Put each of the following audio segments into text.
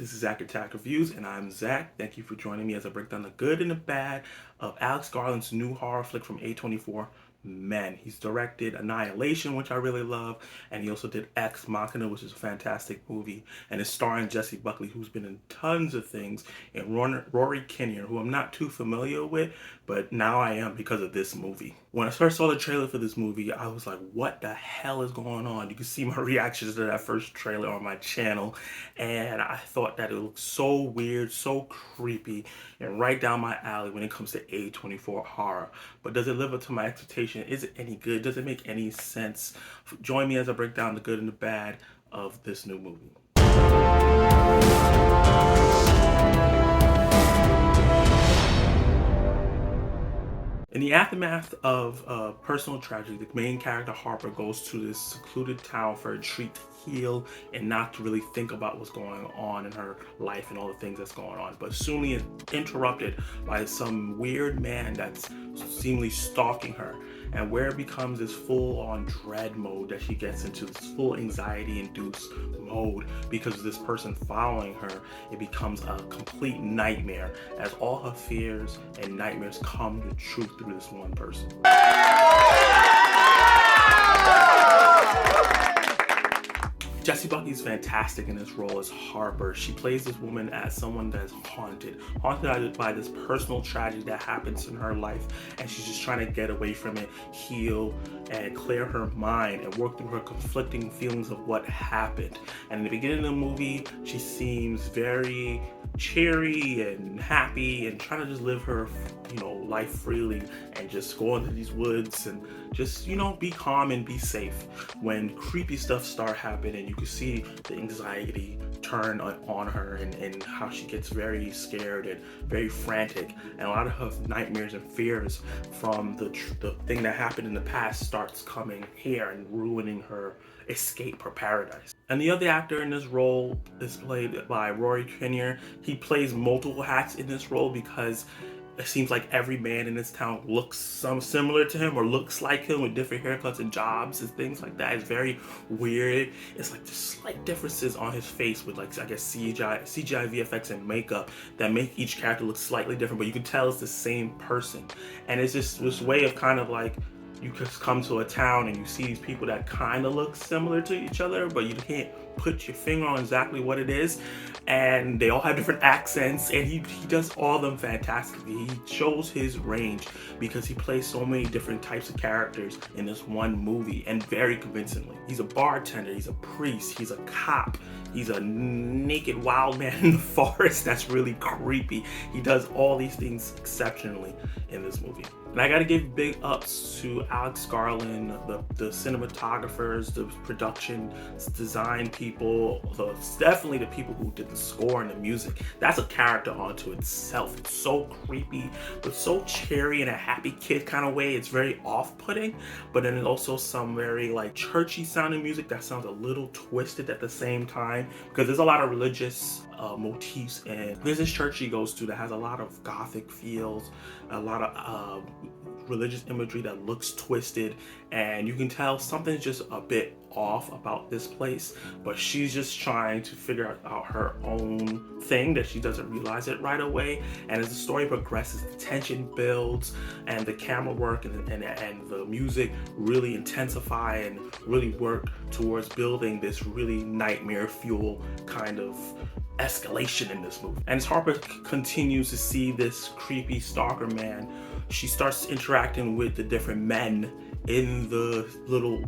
This is Zach Attack Reviews, and I'm Zach. Thank you for joining me as I break down the good and the bad of Alex Garland's new horror flick from A24 Men. He's directed Annihilation, which I really love, and he also did Ex Machina, which is a fantastic movie, and is starring Jessie Buckley, who's been in tons of things, and Rory Kinnear, who I'm not too familiar with, but now I am because of this movie. When I first saw the trailer for this movie, I was like, what the hell is going on? You can see my reactions to that first trailer on my channel, and I thought that it looked so weird, so creepy, and right down my alley when it comes to A24 horror. But does it live up to my expectation? Is it any good? Does it make any sense? Join me as I break down the good and the bad of this new movie. In the aftermath of a personal tragedy, the main character Harper goes to this secluded town for a treat to heal and not to really think about what's going on in her life and all the things that's going on. But soon is interrupted by some weird man that's seemingly stalking her, and where it becomes this full-on dread mode that she gets into, this full anxiety-induced mode because of this person following her. It becomes a complete nightmare as all her fears and nightmares come to truth through this one person. Jessie Buckley's fantastic in this role as Harper. She plays this woman as someone that's haunted by this personal tragedy that happens in her life, and she's just trying to get away from it, heal, and clear her mind and work through her conflicting feelings of what happened. And in the beginning of the movie, she seems very cheery and happy and trying to just live her life freely and just go into these woods and just be calm and be safe. When creepy stuff start happening, you can see the anxiety turn on her and how she gets very scared and very frantic, and a lot of her nightmares and fears from the thing that happened in the past starts coming here and ruining her escape, her paradise. And the other actor in this role is played by Rory Kinnear. He plays multiple hats in this role because it seems like every man in this town looks similar to him or looks like him with different haircuts and jobs and things like that. It's very weird. It's like just slight differences on his face with, like, I guess CGI, VFX, and makeup that make each character look slightly different, but you can tell it's the same person. And it's just this way of kind of like, you just come to a town and you see these people that kind of look similar to each other, but you can't put your finger on exactly what it is. And they all have different accents, and he does all of them fantastically. He shows his range because he plays so many different types of characters in this one movie, and very convincingly. He's a bartender, he's a priest, he's a cop, he's a naked wild man in the forest that's really creepy. He does all these things exceptionally in this movie. And I gotta give big ups to Alex Garland, the cinematographers, the production design people, definitely the people who did the score and the music. That's a character onto itself. It's so creepy, but so cheery in a happy kid kind of way. It's very off-putting, but then there's also some very like churchy sounding music that sounds a little twisted at the same time, because there's a lot of religious motifs, and there's this church he goes to that has a lot of gothic feels, a lot of religious imagery that looks twisted, and you can tell something's just a bit off about this place, but she's just trying to figure out her own thing that she doesn't realize it right away. And as the story progresses, the tension builds, and the camera work and the music really intensify and really work towards building this really nightmare fuel kind of escalation in this movie. And as Harper continues to see this creepy stalker man, she starts interacting with the different men in the little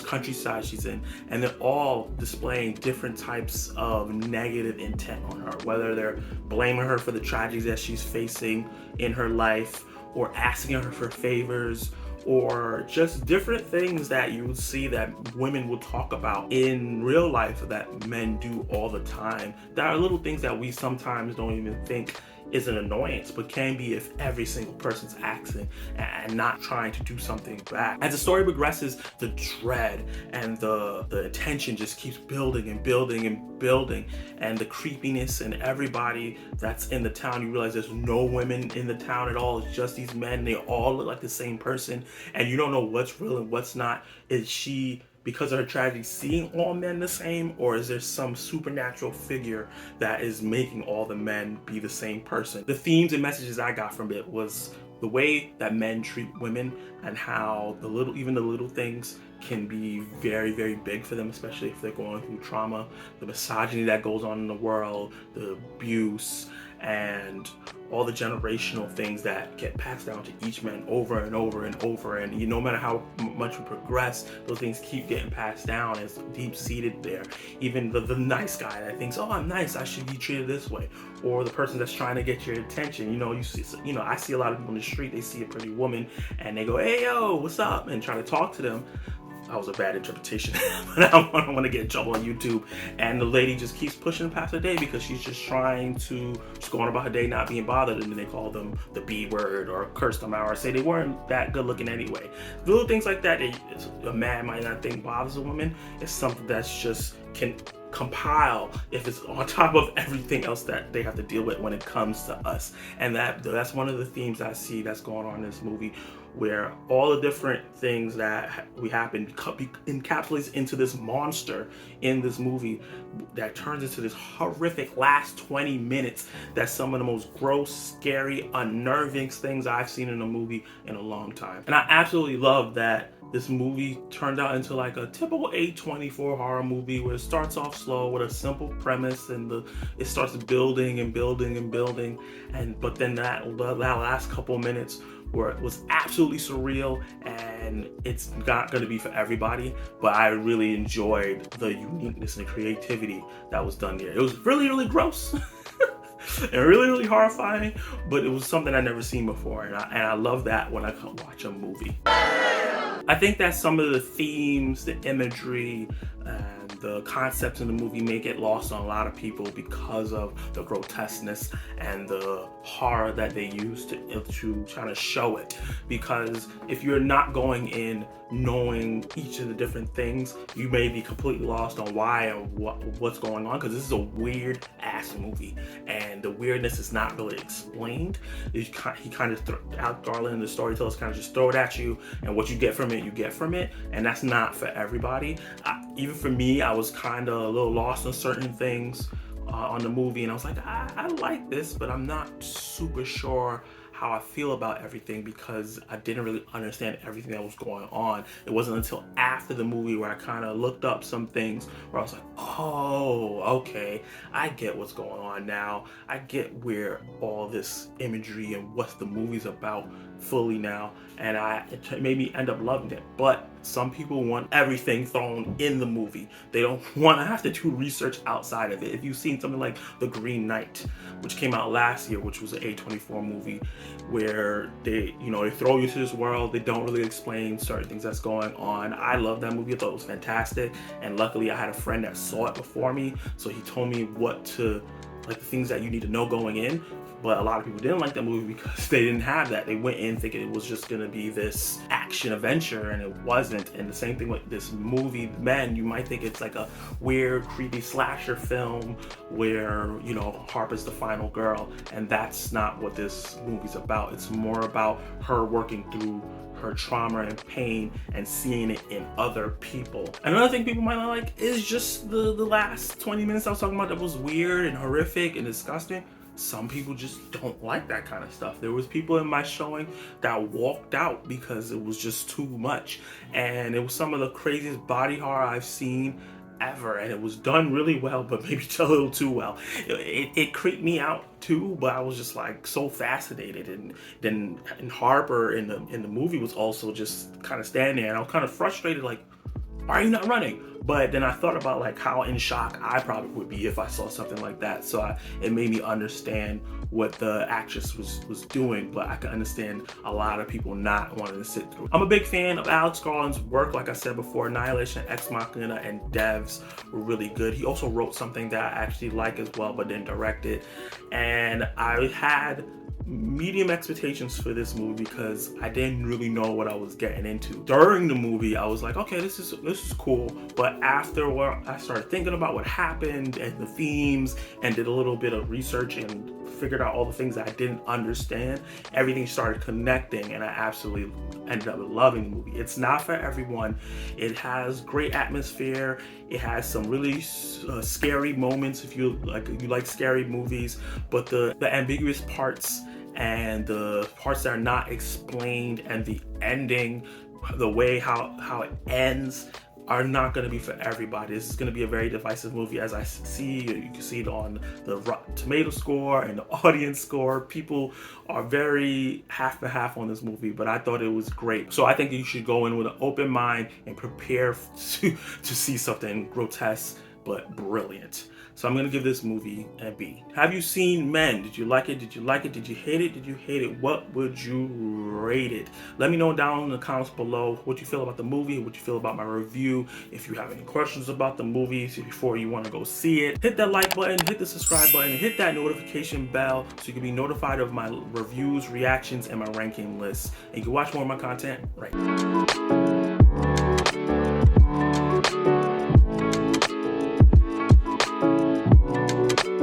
countryside she's in, and they're all displaying different types of negative intent on her, whether they're blaming her for the tragedies that she's facing in her life, or asking her for favors, or just different things that you would see that women will talk about in real life that men do all the time. There are little things that we sometimes don't even think is an annoyance, but can be if every single person's acting and not trying to do something back. As the story progresses, the dread and the tension just keeps building and building and building, and the creepiness and everybody that's in the town. You realize there's no women in the town at all. It's just these men. They all look like the same person, and you don't know what's real and what's not. Is she because of her tragedy, seeing all men the same, or is there some supernatural figure that is making all the men be the same person? The themes and messages I got from it was the way that men treat women, and how even the little things can be very, very big for them, especially if they're going through trauma, the misogyny that goes on in the world, the abuse, and all the generational things that get passed down to each man over and over and over. And no matter how much we progress, those things keep getting passed down. It's deep seated there. Even the nice guy that thinks, oh, I'm nice, I should be treated this way, or the person that's trying to get your attention. I see a lot of people in the street, they see a pretty woman and they go, hey, yo, what's up, and try to talk to them. That was a bad interpretation, but I don't want to get in trouble on YouTube. And the lady just keeps pushing past her day because she's just trying to just go on about her day, not being bothered. And then they call them the B word or curse them out or say they weren't that good looking anyway. Little things like that, a man might not think bothers a woman. It's something that's just can compile if it's on top of everything else that they have to deal with when it comes to us. And that's one of the themes I see that's going on in this movie, where all the different things that we happen encapsulates into this monster in this movie that turns into this horrific last 20 minutes that's some of the most gross, scary, unnerving things I've seen in a movie in a long time. And I absolutely love that this movie turned out into like a typical A24 horror movie, where it starts off slow with a simple premise and it starts building and building and building, but then that last couple minutes where it was absolutely surreal, and it's not going to be for everybody, but I really enjoyed the uniqueness and the creativity that was done there. It was really, really gross and really, really horrifying, but it was something I'd never seen before, and I love that when I come watch a movie. I think that some of the themes, the imagery, and the concepts in the movie may get lost on a lot of people because of the grotesqueness and the horror that they use to try to show it. Because if you're not going in knowing each of the different things, you may be completely lost on why and what's going on, because this is a weird ass movie and the weirdness is not really explained. He kind of Alex Garland, the storytellers, kind of just throw it at you, and what you get from it, you get from it, and that's not for everybody. Even for me, I was kind of a little lost on certain things on the movie, and I was like, I like this, but I'm not super sure how I feel about everything, because I didn't really understand everything that was going on. It wasn't until after the movie where I kind of looked up some things where I was like, oh, okay, I get what's going on now. I get where all this imagery and what the movie's about fully now, and it made me end up loving it. But some people want everything thrown in the movie. They don't want to have to do research outside of it. If you've seen something like The Green Knight, which came out last year, which was an A24 movie, where they throw you to this world, they don't really explain certain things that's going on. I love that movie. I thought it was fantastic, and luckily I had a friend that saw it before me, so he told me the things that you need to know going in. But a lot of people didn't like that movie because they didn't have that. They went in thinking it was just gonna be this action adventure, and it wasn't. And the same thing with this movie, Men. You might think it's like a weird, creepy slasher film where, Harper's the final girl, and that's not what this movie's about. It's more about her working through her trauma and pain and seeing it in other people. Another thing people might not like is just the last 20 minutes I was talking about that was weird and horrific and disgusting. Some people just don't like that kind of stuff. There was people in my showing that walked out because it was just too much, and it was some of the craziest body horror I've seen ever, and it was done really well, but maybe a little too well. It creeped me out too, but I was just like so fascinated. And then Harper in the movie was also just kind of standing there, and I was kind of frustrated, like, why are you not running? But then I thought about like how in shock I probably would be if I saw something like that. So it made me understand what the actress was doing, but I can understand a lot of people not wanting to sit through. I'm a big fan of Alex Garland's work. Like I said before, Annihilation, Ex Machina, and Devs were really good. He also wrote something that I actually like as well, but didn't direct it. And I had medium expectations for this movie because I didn't really know what I was getting into. During the movie, I was like, okay, this is cool. But after I started thinking about what happened and the themes, and did a little bit of research and figured out all the things that I didn't understand, everything started connecting, and I absolutely ended up loving the movie. It's not for everyone. It has great atmosphere. It has some really scary moments if you like scary movies, but the ambiguous parts and the parts that are not explained and the ending, the way how it ends, are not going to be for everybody. This is going to be a very divisive movie, as I see. You can see it on the Rotten Tomato score and the audience score. People are very half and half on this movie, but I thought it was great. So I think you should go in with an open mind and prepare to see something grotesque but brilliant. So I'm gonna give this movie a B. Have you seen Men? Did you like it? Did you like it? Did you hate it? Did you hate it? What would you rate it? Let me know down in the comments below what you feel about the movie, what you feel about my review. If you have any questions about the movie before you want to go see it, hit that like button, hit the subscribe button, and hit that notification bell so you can be notified of my reviews, reactions, and my ranking lists. And you can watch more of my content right now.